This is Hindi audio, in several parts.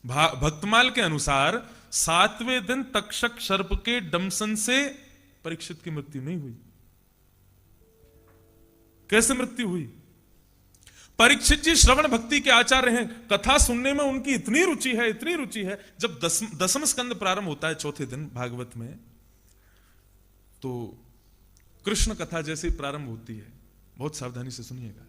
भक्तमाल के अनुसार 7वें दिन तक्षक सर्प के डंसन से परीक्षित की मृत्यु नहीं हुई। कैसे मृत्यु हुई? परीक्षित जी श्रवण भक्ति के आचार्य हैं, कथा सुनने में उनकी इतनी रुचि है, इतनी रुचि है। जब दसम स्कंद प्रारंभ होता है चौथे दिन भागवत में, तो कृष्ण कथा जैसे प्रारंभ होती है, बहुत सावधानी से सुनिएगा।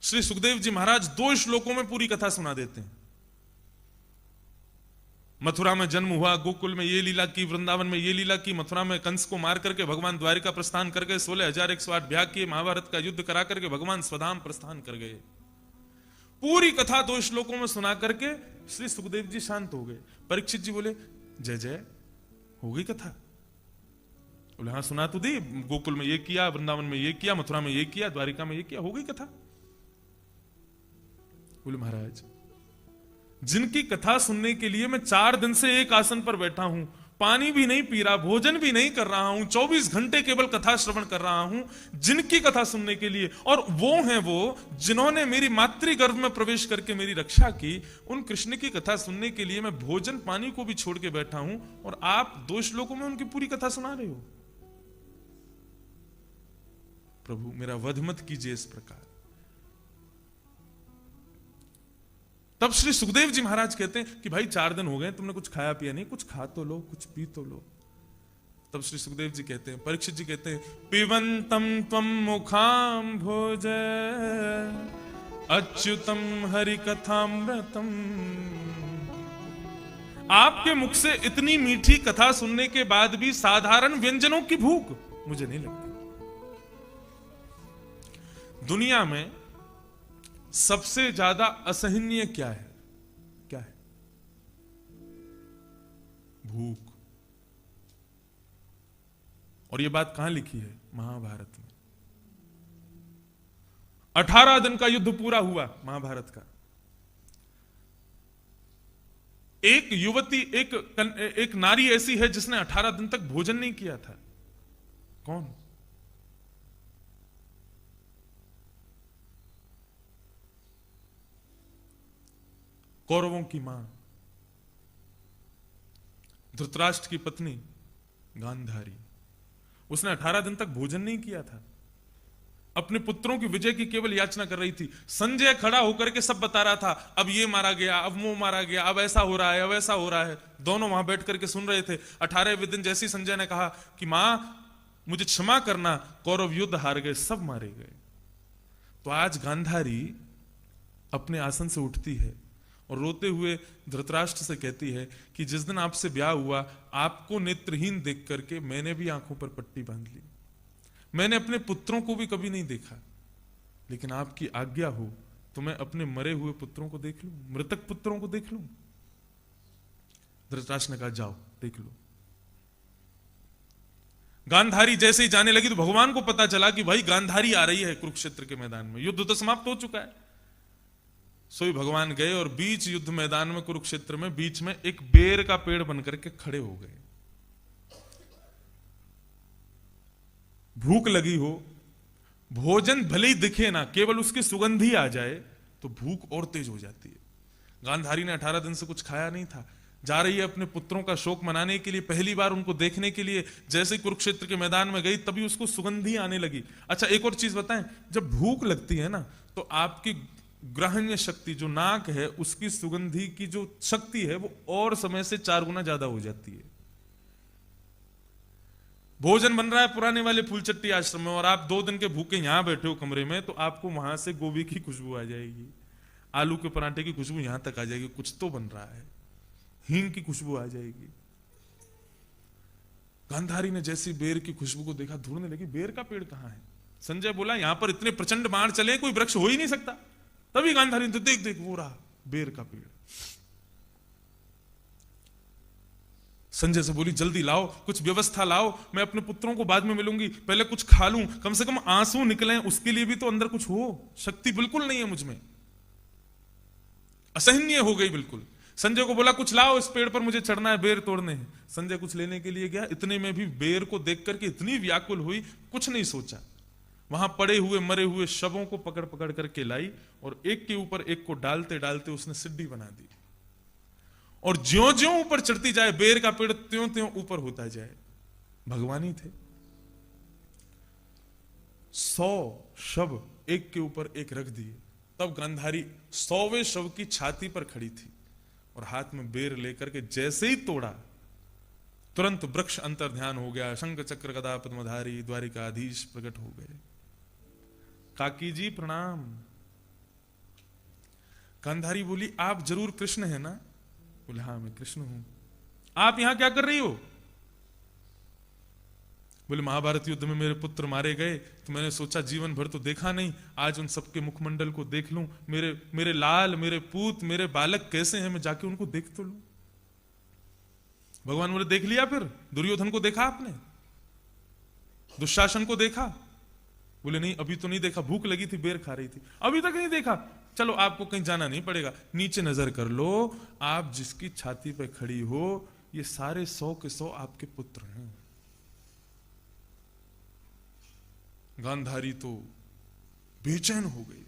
श्री सुखदेव जी महाराज 2 श्लोकों में पूरी कथा सुना देते हैं। मथुरा में जन्म हुआ, गोकुल में ये लीला की, वृंदावन में ये लीला की, मथुरा में कंस को मार करके भगवान द्वारिका प्रस्थान करके 16,108 भ्याग किए, महाभारत का युद्ध करा करके भगवान स्वधाम प्रस्थान कर गए। पूरी कथा 2 श्लोकों में सुना करके श्री सुखदेव जी शांत हो गए। परीक्षित जी बोले, जय जय, हो गई कथा? बोले हाँ सुना तो दी, गोकुल में ये किया, वृंदावन में ये किया, मथुरा में ये किया, द्वारिका में ये किया, हो गई कथा। बोले महाराज, जिनकी कथा सुनने के लिए मैं 4 दिन से एक आसन पर बैठा हूं, पानी भी नहीं पी रहा, भोजन भी नहीं कर रहा हूं, 24 घंटे केवल कथा श्रवण कर रहा हूं, जिनकी कथा सुनने के लिए, और वो हैं वो जिन्होंने मेरी मातृगर्भ में प्रवेश करके मेरी रक्षा की, उन कृष्ण की कथा सुनने के लिए मैं भोजन पानी को भी छोड़ के बैठा हूं, और आप 2 श्लोकों में उनकी पूरी कथा सुना रहे हो। प्रभु मेरा वध मत कीजिए इस प्रकार। तब श्री सुखदेव जी महाराज कहते हैं कि भाई 4 दिन हो गए, तुमने कुछ खाया पिया नहीं, कुछ खा तो लो, कुछ पी तो लो। तब श्री सुखदेव जी कहते हैं, परीक्षित जी कहते हैं, पिबंतम त्वम मुखाम भोज अच्युतम हरि कथामृतम। आपके मुख से इतनी मीठी कथा सुनने के बाद भी साधारण व्यंजनों की भूख मुझे नहीं लगती। दुनिया में सबसे ज्यादा असहनीय क्या है? क्या है? भूख। और यह बात कहां लिखी है? महाभारत में। 18 दिन का युद्ध पूरा हुआ महाभारत का। एक युवती, एक नारी ऐसी है जिसने 18 दिन तक भोजन नहीं किया था। कौन? कौरवों की मां, धृतराष्ट्र की पत्नी गांधारी। उसने 18 दिन तक भोजन नहीं किया था। अपने पुत्रों की विजय की केवल याचना कर रही थी। संजय खड़ा होकर के सब बता रहा था, अब ये मारा गया, अब वो मारा गया, अब ऐसा हो रहा है, अब ऐसा हो रहा है। दोनों वहां बैठ करके सुन रहे थे। 18वें दिन जैसी संजय ने कहा कि मां मुझे क्षमा करना, कौरव युद्ध हार गए, सब मारे गए। तो आज गांधारी अपने आसन से उठती है और रोते हुए धृतराष्ट्र से कहती है कि जिस दिन आपसे ब्याह हुआ, आपको नेत्रहीन देख करके मैंने भी आंखों पर पट्टी बांध ली। मैंने अपने पुत्रों को भी कभी नहीं देखा, लेकिन आपकी आज्ञा हो तो मैं अपने मरे हुए पुत्रों को देख लूं, मृतक पुत्रों को देख लूं। धृतराष्ट्र ने कहा जाओ देख लो। गांधारी जैसे ही जाने लगी तो भगवान को पता चला कि भाई गांधारी आ रही है कुरुक्षेत्र के मैदान में, युद्ध तो समाप्त हो चुका है। सोई भगवान गए और बीच युद्ध मैदान में, कुरुक्षेत्र में, बीच में एक बेर का पेड़ बनकर के खड़े हो गए। भूख लगी हो, भोजन भले ही दिखे ना, केवल उसकी सुगंधी आ जाए तो भूख और तेज हो जाती है। गांधारी ने 18 दिन से कुछ खाया नहीं था, जा रही है अपने पुत्रों का शोक मनाने के लिए, पहली बार उनको देखने के लिए। जैसे कुरुक्षेत्र के मैदान में गई तभी उसको सुगंधी आने लगी। अच्छा एक और चीज बताएं, जब भूख लगती है ना तो आपकी ग्रहण्य शक्ति जो नाक है, उसकी सुगंधी की जो शक्ति है वो और समय से 4 गुना ज्यादा हो जाती है। भोजन बन रहा है पुराने वाले फूलचट्टी आश्रम में और आप 2 दिन के भूखे यहां बैठे हो कमरे में, तो आपको वहां से गोभी की खुशबू आ जाएगी, आलू के पराठे की खुशबू यहां तक आ जाएगी, कुछ तो बन रहा है, हींग की खुशबू आ जाएगी। गांधारी ने जैसी बेर की खुशबू को देखा, ढूंढने लगी बेर का पेड़ कहां है। संजय बोला यहां पर इतने प्रचंड बाढ़ चले, कोई वृक्ष हो ही नहीं सकता। तभी गांधारी ने देख देख वो रहा बेर का पेड़। संजय से बोली जल्दी लाओ, कुछ व्यवस्था लाओ, मैं अपने पुत्रों को बाद में मिलूंगी, पहले कुछ खा लूं, कम से कम आंसू निकलें, उसके लिए भी तो अंदर कुछ हो। शक्ति बिल्कुल नहीं है मुझ में, असहनीय हो गई बिल्कुल। संजय को बोला कुछ लाओ, इस पेड़ पर मुझे चढ़ना है, बेर तोड़ने हैं। संजय कुछ लेने के लिए गया, इतने में भी बेर को देख करके इतनी व्याकुल हुई, कुछ नहीं सोचा, वहां पड़े हुए मरे हुए शवों को पकड़ पकड़ करके लाई और एक के ऊपर एक को डालते डालते उसने सिद्धि बना दी। और ज्यों ज्यों ऊपर चढ़ती जाए बेर का पेड़ त्यों त्यों ऊपर होता जाए। भगवान ही थे। 100 शव एक के ऊपर एक रख दिए। तब गांधारी 100वें शव की छाती पर खड़ी थी और हाथ में बेर लेकर के जैसे ही तोड़ा तुरंत वृक्ष अंतर ध्यान हो गया। शंख चक्र गदा पद्मधारी द्वारिकाधीश प्रकट हो गए। काकी जी प्रणाम। गांधारी बोली आप जरूर कृष्ण है ना? बोले हाँ मैं कृष्ण हूं। आप यहां क्या कर रही हो? बोले महाभारत युद्ध में मेरे पुत्र मारे गए तो मैंने सोचा जीवन भर तो देखा नहीं, आज उन सबके मुखमंडल को देख लूं। मेरे लाल, मेरे पूत, मेरे बालक कैसे हैं, मैं जाके उनको देख तो लूं। भगवान बोले देख लिया? फिर दुर्योधन को देखा आपने? दुशासन को देखा? बोले नहीं अभी तो नहीं देखा, भूख लगी थी, बेर खा रही थी, अभी तक नहीं देखा। चलो आपको कहीं जाना नहीं पड़ेगा, नीचे नजर कर लो, आप जिसकी छाती पे खड़ी हो ये सारे 100 के 100 आपके पुत्र हैं। गांधारी तो बेचैन हो गई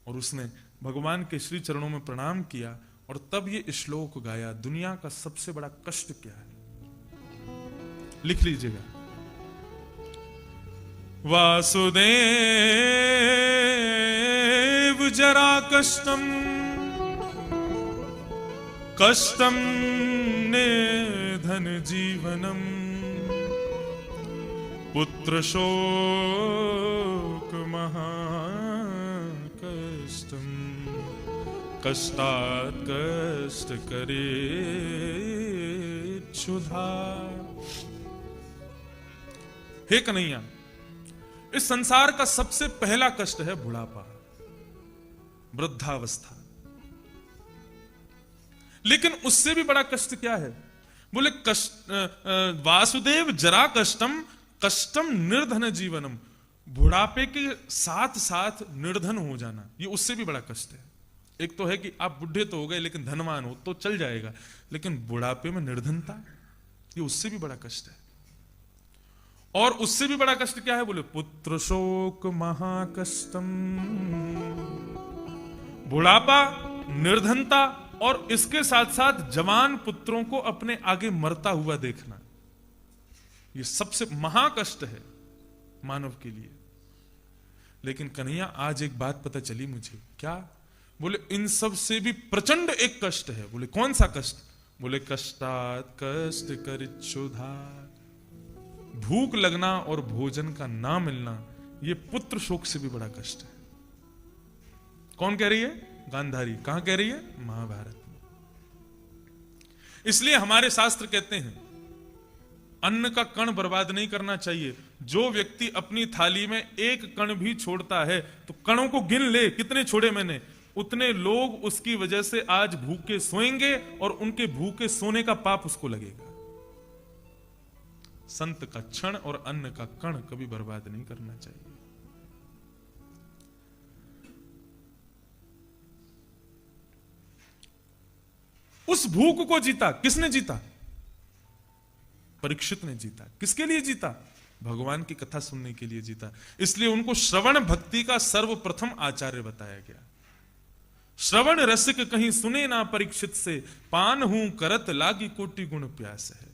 और उसने भगवान के श्री चरणों में प्रणाम किया और तब ये श्लोक गाया, दुनिया का सबसे बड़ा कष्ट क्या है? लिख लीजिएगा। वासुदेव जरा कष्टम कष्टम निधन जीवनम पुत्र शोक महाकष्टम कष्टात् कष्ट करे क्षुधा। हे कन्हैया, इस संसार का सबसे पहला कष्ट है बुढ़ापा, वृद्धावस्था। लेकिन उससे भी बड़ा कष्ट क्या है? बोले कष्ट वासुदेव जरा कष्टम कष्टम निर्धन जीवनम। बुढ़ापे के साथ साथ निर्धन हो जाना, ये उससे भी बड़ा कष्ट है। एक तो है कि आप बुढ़े तो हो गए लेकिन धनवान हो तो चल जाएगा, लेकिन बुढ़ापे में निर्धनता, ये उससे भी बड़ा कष्ट है। और उससे भी बड़ा कष्ट क्या है? बोले पुत्र शोक महाकष्टम। बुढ़ापा, निर्धनता और इसके साथ साथ जवान पुत्रों को अपने आगे मरता हुआ देखना, ये सबसे महाकष्ट है मानव के लिए। लेकिन कन्हैया आज एक बात पता चली मुझे। क्या? बोले इन सब से भी प्रचंड एक कष्ट है। बोले कौन सा कष्ट? बोले कष्टात् कष्ट कर क्षुधा। भूख लगना और भोजन का ना मिलना, यह पुत्र शोक से भी बड़ा कष्ट है। कौन कह रही है? गांधारी। कहां कह रही है? महाभारत में। इसलिए हमारे शास्त्र कहते हैं अन्न का कण बर्बाद नहीं करना चाहिए। जो व्यक्ति अपनी थाली में एक कण भी छोड़ता है तो कणों को गिन ले, कितने छोड़े मैंने, उतने लोग उसकी वजह से आज भूखे सोएंगे और उनके भूखे सोने का पाप उसको लगेगा। संत का क्षण और अन्न का कण कभी बर्बाद नहीं करना चाहिए। उस भूख को जीता किसने? जीता परीक्षित ने जीता। किसके लिए जीता? भगवान की कथा सुनने के लिए जीता। इसलिए उनको श्रवण भक्ति का सर्वप्रथम आचार्य बताया गया। श्रवण रसिक कहीं सुने ना परीक्षित से, पान हूं करत लागी कोटि गुण प्यास है।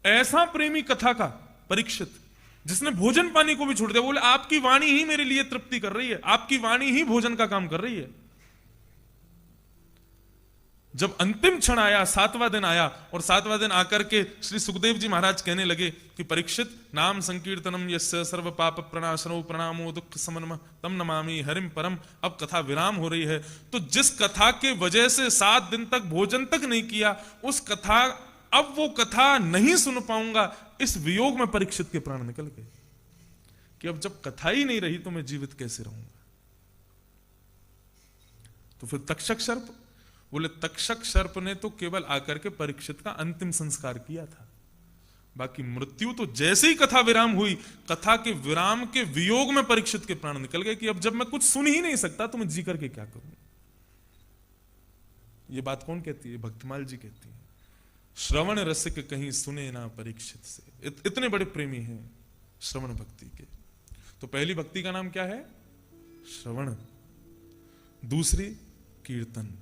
ऐसा प्रेमी कथा का परीक्षित, जिसने भोजन पानी को भी छोड़ दिया। बोले आपकी वाणी ही मेरे लिए तृप्ति कर रही है, आपकी वाणी ही भोजन का काम कर रही है। जब अंतिम क्षण आया, 7वां दिन आया, और 7वां दिन आकर के श्री सुखदेव जी महाराज कहने लगे कि परीक्षित, नाम संकीर्तनम यस्य सर्व पाप प्रणाशनो प्रणामो दुख समन्म तम नमामि हरिम परम। अब कथा विराम हो रही है, तो जिस कथा के वजह से 7 दिन तक भोजन तक नहीं किया, उस कथा, अब वो कथा नहीं सुन पाऊंगा, इस वियोग में परीक्षित के प्राण निकल गए कि अब जब कथा ही नहीं रही तो मैं जीवित कैसे रहूंगा। तो फिर तक्षक सर्प, बोले तक्षक सर्प ने तो केवल आकर के परीक्षित का अंतिम संस्कार किया था, बाकी मृत्यु तो जैसे ही कथा विराम हुई, कथा के विराम के वियोग में परीक्षित के प्राण निकल गए कि अब जब मैं कुछ सुन ही नहीं सकता तो मैं जी करके क्या करूं। ये बात कौन कहती है? भक्तिमाल जी कहती है। श्रवण रसिक कहीं सुने ना परीक्षित से। इतने बड़े प्रेमी हैं। श्रवण भक्ति के। तो पहली भक्ति का नाम क्या है? श्रवण। दूसरी कीर्तन।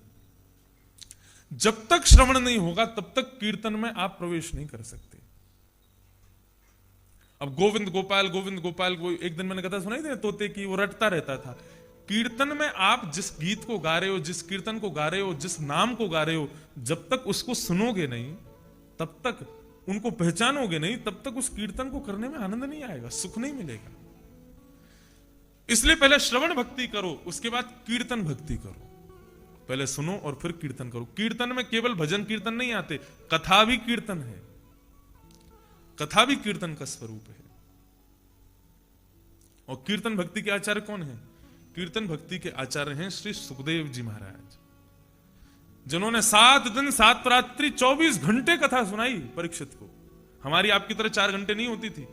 जब तक श्रवण नहीं होगा तब तक कीर्तन में आप प्रवेश नहीं कर सकते। अब गोविंद गोपाल गोविंद गोपाल, वो एक दिन मैंने कथा सुनाई थी तोते की, वो रटता रहता था। कीर्तन में आप जिस गीत को गा रहे हो, जिस कीर्तन को गा रहे हो, जिस नाम को गा रहे हो, जब तक उसको सुनोगे नहीं, तब तक उनको पहचानोगे नहीं, तब तक उस कीर्तन को करने में आनंद नहीं आएगा, सुख नहीं मिलेगा। इसलिए पहले श्रवण भक्ति करो, उसके बाद कीर्तन भक्ति करो। पहले सुनो और फिर कीर्तन करो। कीर्तन में केवल भजन कीर्तन नहीं आते, कथा भी कीर्तन है। कथा भी कीर्तन का स्वरूप है। और कीर्तन भक्ति के आचार्य कौन है? कीर्तन भक्ति के आचार्य हैं श्री सुखदेव जी महाराज, जिन्होंने 7 दिन 7 रात्रि 24 घंटे कथा सुनाई परीक्षित को। हमारी आपकी तरह 4 घंटे नहीं होती थी।